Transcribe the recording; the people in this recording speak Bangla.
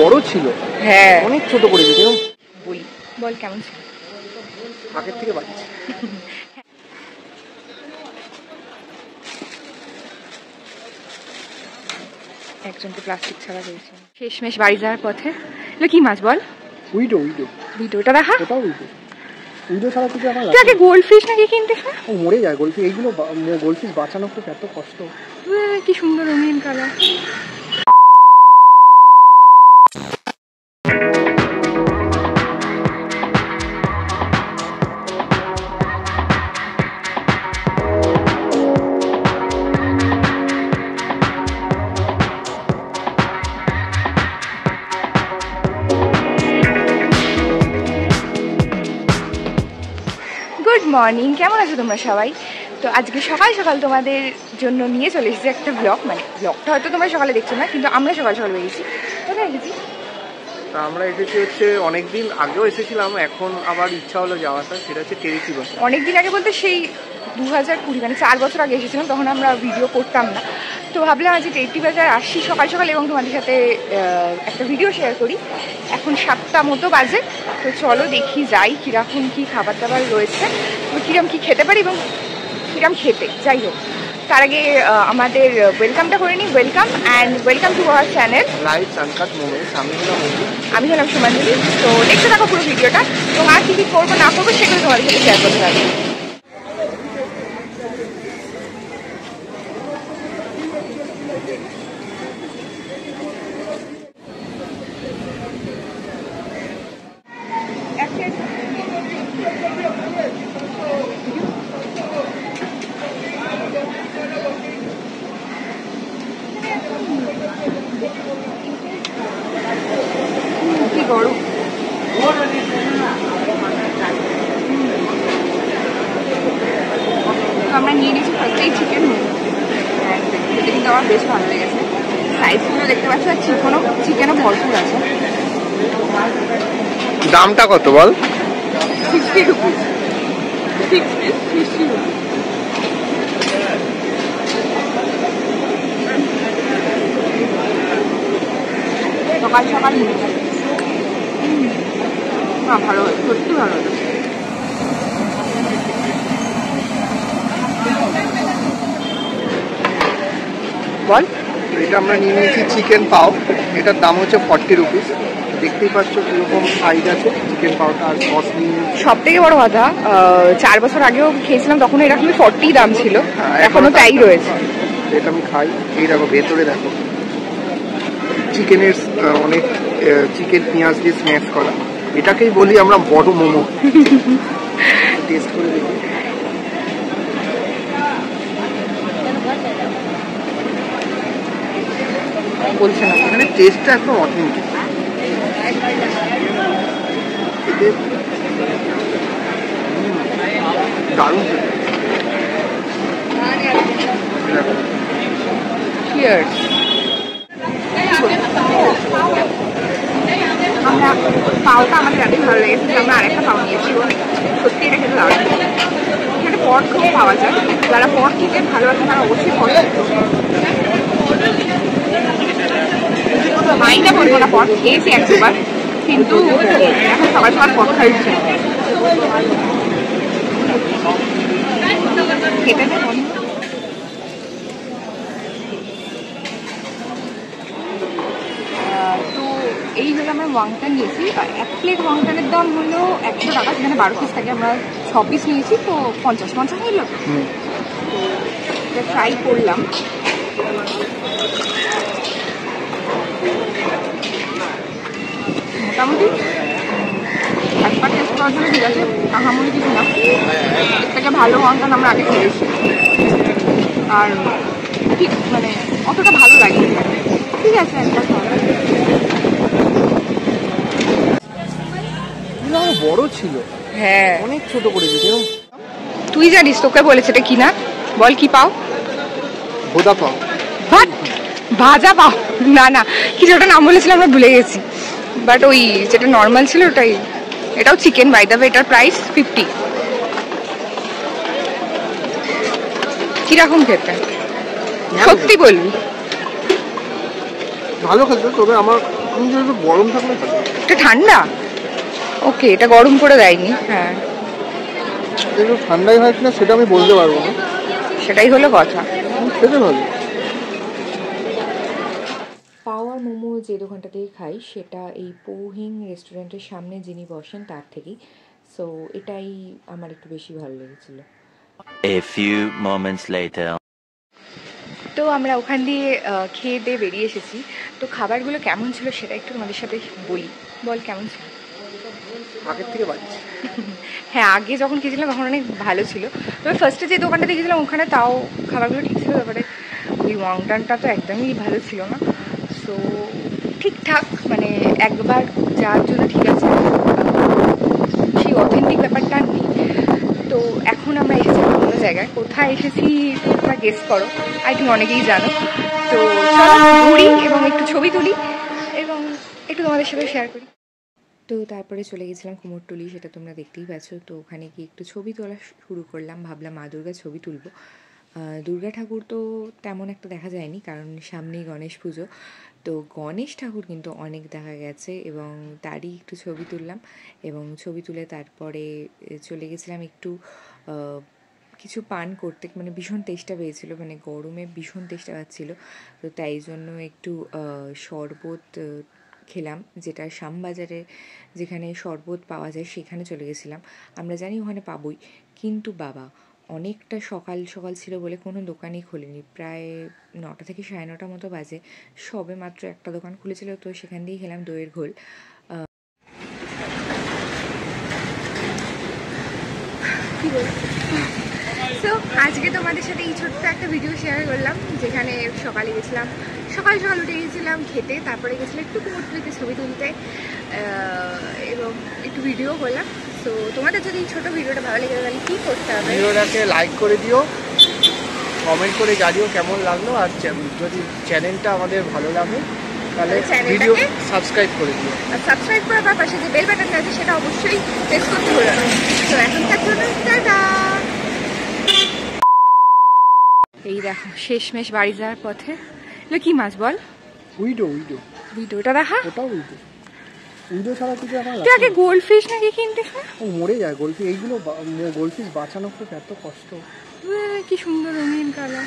বড় ছিল। হ্যাঁ অনেক ছোট করে দিয়েছে। বলি বল কেমন ছিল? আগের থেকে বাড়ছে। একজনকে প্লাস্টিক ছাড়া পেয়েছে। শেষমেশ বাড়ি যাওয়ার পথে এগুলো কি মাছ বল? Widow widow. ভিডিওটা দেখা। ওটাও উইডো। উইডো ছাড়া কিছু আমার তুই আগে গোল্ড ফিশ নাকি কিনতে? ও মরে যায় গোল্ড ফিশ। এইগুলো গোল্ড ফিশ বাঁচানো খুব এত কষ্ট। কি সুন্দর রঙিন কালার। গুড মর্নিং, কেমন আছো তোমরা সবাই? তো আজকে সকাল সকাল তোমাদের জন্য নিয়ে চলে এসেছি একটা ব্লগ। মানে ব্লগটা হয়তো তোমরা সকালে দেখছো না, কিন্তু আমরা সকাল সকাল বেরিয়েছি। কোথায় এসেছি? আমরা এসেছি হচ্ছে অনেকদিন আগেও এসেছিলাম, এখন আবার ইচ্ছা হলো যাওয়াটা। সেটা হচ্ছে টেরিকি বাজার। অনেকদিন আগে বলতে সেই 2020 মানে 4 বছর আগে এসেছিলাম, তখন আমরা ভিডিও করতাম না। তো ভাবলাম আজকে টেরিকি বাজার আসি সকাল সকাল এবং তোমাদের সাথে একটা ভিডিও শেয়ার করি। এখন 7টা মতো বাজে। তো চলো দেখি যাই কীরকম কী খাবার দাবার রয়েছে, কীরকম কী খেতে পারি এবং কীরকম খেতে। যাই হোক, তার আগে আমাদের ওয়েলকামটা করে নিই। Welcome and welcome to our channel live suncut moments. আমি হলাম সুমাঞ্জলি। তো দেখতে থাকো পুরো ভিডিওটা এবং আর কী কী করবো না করবো সেগুলো তোমাদের সাথে শেয়ার করতে পারবো। কি গরম। তো আমরা নিয়ে নিয়েছি ফার্স্টেই চিকেন মোমো। খেতে কিন্তু আমার বেশ ভালো লেগেছে। সাইজগুলো দেখতে পাচ্ছ, আর চিকেনও ভরপুর আছে। দামটা কত বল? 60 রুপিস। 6 piece 60 rupees. সকাল সকাল না ভালো হয়েছে, সত্যি ভালো হয়েছে। বল। এটা আমরা নিয়ে নিয়েছি চিকেন পাও। এটার দাম হচ্ছে 40 রুপিস। দেখতেই পাচ্ছ কিরকম সাইজ আছে চিকেন পাওটা। আর সস নিয়ে সব থেকে বড় কথা, 4 বছর আগেও খেয়েছিলাম, তখন এরকমই 40 দাম ছিল, এখনো তাই রয়েছে। এটা আমি খাই। এই দেখো ভেতরে দেখো চিকেনের অনেক চিকেন পেঁয়াজ দিয়ে স্ম্যাশ করা। এটাকেই বলি আমরা বড় মোমো। টেস্ট করে দেখি। বলছে না এখানে টেস্টটা একদম অথেন্টিক। দারুণ। চিয়ার্স। আমরা পাওটা আমাদের এতই ভালো লেগেছে, আমরা আরেকটা পাও নিয়েছি। সত্যি এটা খেতে দারুণ। এখানে পট খুব পাওয়া যায়। যারা পট খেতে ভালোবাসে তারা অবশ্যই পট। মাইনা বলবো না, পট খেয়েছি একবার, কিন্তু এখন সবাই সবার পট খাইছে। খেতে তো এই হলো আমরা ওয়াংটান নিয়েছি। এক প্লেট ওয়াংটানের দাম হলো 100 টাকা, সেখানে 12 পিস থাকে। আমরা 6 পিস নিয়েছি, তো 50 হইল। তো এটা ট্রাই করলাম। মোটামুটি একবার টেস্ট করার জন্য ঠিক আছে, আহামরি কিছু না। এর থেকে ভালো ওয়াংটান আমরা আগে খেয়েছি, আর ঠিক মানে অতটা ভালো লাগে। ঠিক আছে, একবার বড় ছিল। হ্যাঁ অনেক ছোট করে দিয়েছে। তুই জানিস, তোকে বলেছে এটা কি না বল? কি পাও? ভোদা পাও। ভাজা পাও না না, কিছু একটা নাম বলেছিল, আমরা ভুলে গেছি। বাট ওই যেটা নর্মাল ছিল ওটাই। এটাও চিকেন বাই দ্য ওয়ে। এটার প্রাইস 50। কিরকম খেতে সত্যি বলবি? ভালো খেতে, তবে আমার একটু গরম থাকলে ভালো। এটা ঠান্ডা, ওকে, এটা গরম করে দেয়নি। হ্যাঁ, একটু ঠান্ডাই হয় কিনা সেটা আমি বলতে পারবো না, সেটাই হলো কথা। খেতে ভালো। পাওয়া মোমো যে দোকানটা থেকে খাই সেটা এই পৌহিং রেস্টুরেন্টের সামনে যিনি বসেন তার থেকেই, সো এটাই আমার একটু বেশি ভালো লেগেছিল। A few moments later. তো আমরা ওখান দিয়ে খেয়ে দিয়ে বেরিয়ে এসেছি। তো খাবারগুলো কেমন ছিল সেটা একটু তোমাদের সাথে বলি। বল কেমন ছিল? আগের থেকে বাড়ি। হ্যাঁ, আগে যখন খেয়েছিলাম তখন অনেক ভালো ছিল, তবে ফার্স্টে যে দোকানটা দেখেছিলাম ওখানে তাও খাবারগুলো ঠিক ছিল। তারপরে ওই ওয়াংটানটা তো একদমই ভালো ছিল না। সো ঠিকঠাক, মানে একবার যাওয়ার জন্য ঠিক আছে, সেই অথেন্টিক ব্যাপারটা নেই। তো এখন আমরা এসেছি অন্য জায়গায়। কোথায় এসেছি তোমরা গেস করো, আই থিঙ্ক অনেকেই জানো। তো চলো ঘুরি এবং একটু ছবি তুলি এবং একটু তোমাদের সাথে শেয়ার করি। তো তারপরে চলে গেছিলাম কুমোরটুলি, সেটা তোমরা দেখতেই পাচ্ছ। তো ওখানে গিয়ে একটু ছবি তোলা শুরু করলাম, ভাবলাম মা দুর্গার ছবি তুলবো। দুর্গা ঠাকুর তো তেমন একটা দেখা যায়নি, কারণ সামনেই গণেশ পুজো। তো গণেশ ঠাকুর কিন্তু অনেক দেখা গেছে এবং তারই একটু ছবি তুললাম। এবং ছবি তুলে তারপরে চলে গেছিলাম একটু কিছু পান করতে, মানে ভীষণ তেষ্টা পেয়েছিলো, মানে গরমে ভীষণ তেষ্টা পাচ্ছিলো। তো তাই জন্য একটু শরবত খেলাম, যেটা শ্যামবাজারে যেখানে শরবত পাওয়া যায় সেখানে চলে গেছিলাম। আমরা জানি ওখানে পাবোই, কিন্তু বাবা অনেকটা সকাল সকাল ছিল বলে কোনো দোকানই খোলেনি। প্রায় 9টা থেকে 9:30 মতো বাজে, সবে মাত্র একটা দোকান খুলেছিল। তো সেখান দিয়েই খেলাম দইয়ের ঘোল। সো আজকে তোমাদের সাথে এই ছোট্ট একটা ভিডিও শেয়ার করলাম, যেখানে সকালে গেছিলাম, সকাল সকাল উঠে গেছিলাম খেতে, তারপরে গেছিলাম একটু কুমোরটুলিতে ছবি তুলতে এবং একটু ভিডিও করলাম। তো তোমাদের যদি এই ছোটো ভিডিওটা ভালো লেগে তাহলে কী করতে হবে? ভিডিওটাকে লাইক করে দিও, কমেন্ট করে জানিও কেমন লাগলো, আর যদি চ্যানেলটা আমাদের ভালো লাগে তাহলে ভিডিও সাবস্ক্রাইব করে দিও। আর সাবস্ক্রাইব করার পর পাশে যে বেল বাটনটা আছে সেটা অবশ্যই প্রেস করতে হলো না। তো এখনকার জন্য টাটা। এই দেখো শেষমেশ বাড়ি যাওয়ার পথে। এগুলো কি মাছ বল? উইডো ভিডিওটা দেখা। ওটাও উইডো ছাড়া কিছু এখন তুই আগে গোল্ডফিশ নাকি কিনতিস না? ও মরে যায় গোল্ডফিশ। এইগুলো গোল্ডফিশ বাঁচানো খুব এত কষ্ট। কি সুন্দর রঙিন কালার।